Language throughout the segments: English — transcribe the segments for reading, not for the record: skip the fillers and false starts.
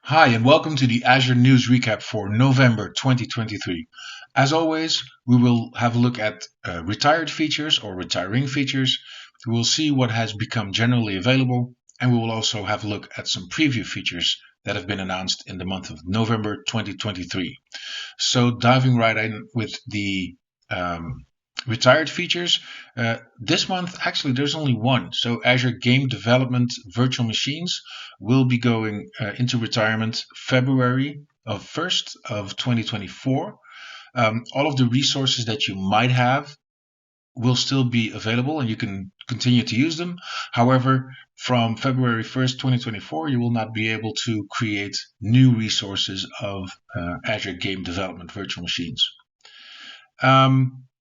Hi, and welcome to the Azure News Recap for November 2023. As always, we will have a look at retired features or retiring features. We will see what has become generally available, and we will also have a look at some preview features that have been announced in the month of November 2023. So, diving right in with the retired features. This month, actually, there's only one. So Azure Game Development Virtual Machines will be going into retirement February of 1st of 2024. All of the resources that you might have will still be available and you can continue to use them. However, from February 1st, 2024, you will not be able to create new resources of Azure Game Development Virtual Machines.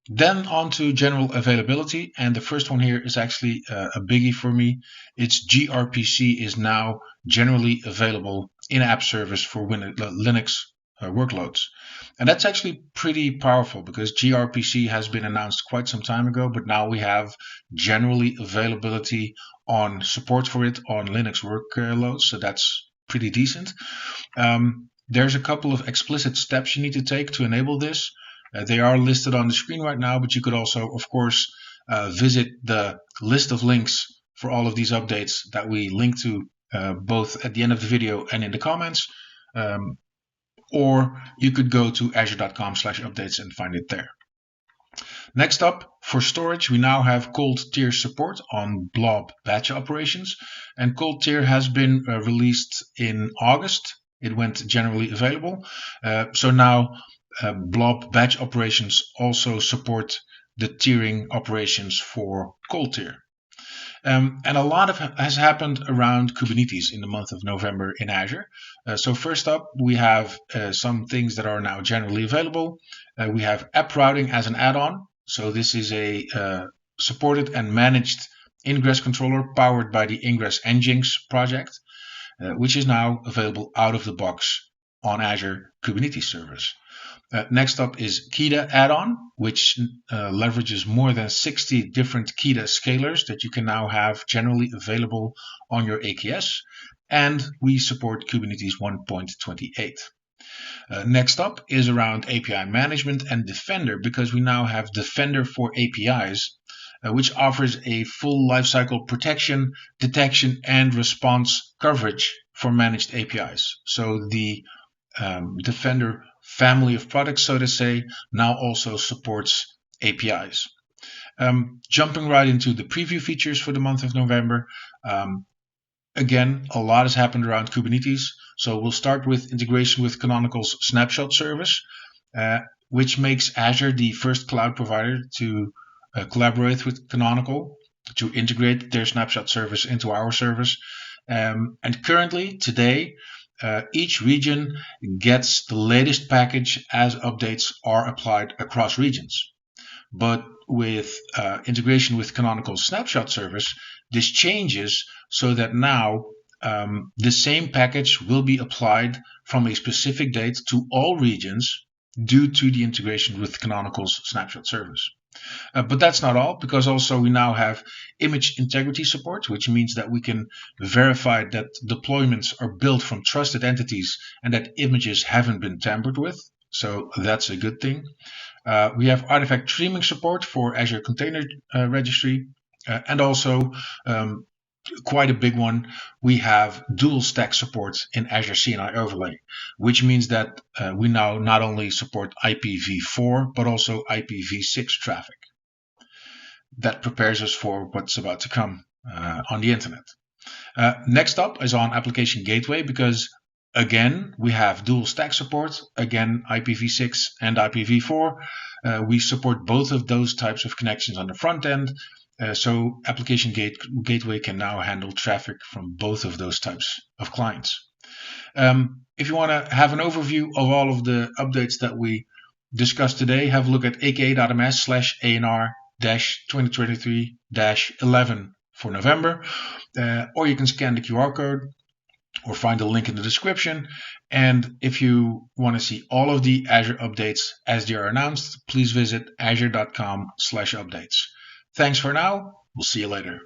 Then on to general availability, and the first one here is actually a biggie for me. It's gRPC is now generally available in app service for Linux workloads. And that's actually pretty powerful because gRPC has been announced quite some time ago, but now we have generally availability on support for it on Linux workloads, so that's pretty decent. There's a couple of explicit steps you need to take to enable this. They are listed on the screen right now, but you could also, of course, visit the list of links for all of these updates that we link to both at the end of the video and in the comments. Or you could go to azure.com/updates and find it there. Next up, for storage, we now have cold tier support on blob batch operations. And cold tier has been released in August. It went generally available. So now blob batch operations also support the tiering operations for cold tier. And a lot has happened around Kubernetes in the month of November in Azure. So first up, we have some things that are now generally available. We have app routing as an add-on. So this is a supported and managed ingress controller powered by the Ingress Nginx project, which is now available out of the box on Azure Kubernetes servers. Next up is Kida add-on, which leverages more than 60 different Kida scalars that you can now have generally available on your AKS, and we support Kubernetes 1.28. Next up is around API management and Defender, because we now have Defender for APIs, which offers a full lifecycle protection, detection, and response coverage for managed APIs. So the Defender family of products, so to say, now also supports APIs. Jumping right into the preview features for the month of November. Again, a lot has happened around Kubernetes. So we'll start with integration with Canonical's snapshot service, which makes Azure the first cloud provider to collaborate with Canonical to integrate their snapshot service into our service. And currently, today, each region gets the latest package as updates are applied across regions. But with integration with Canonical Snapshot Service, this changes so that now the same package will be applied from a specific date to all regions due to the integration with Canonical's Snapshot Service. But that's not all, because also we now have image integrity support, which means that we can verify that deployments are built from trusted entities and that images haven't been tampered with. So that's a good thing. We have artifact streaming support for Azure Container Registry, and also quite a big one, we have dual stack support in Azure CNI Overlay, which means that we now not only support IPv4, but also IPv6 traffic. That prepares us for what's about to come on the internet. Next up is on Application Gateway, because again, we have dual stack support, again, IPv6 and IPv4. We support both of those types of connections on the front end. So Application Gateway can now handle traffic from both of those types of clients. If you want to have an overview of all of the updates that we discussed today, have a look at aka.ms/ANR-2023-11 for November, or you can scan the QR code or find a link in the description. And if you want to see all of the Azure updates as they are announced, please visit azure.com/updates. Thanks for now. We'll see you later.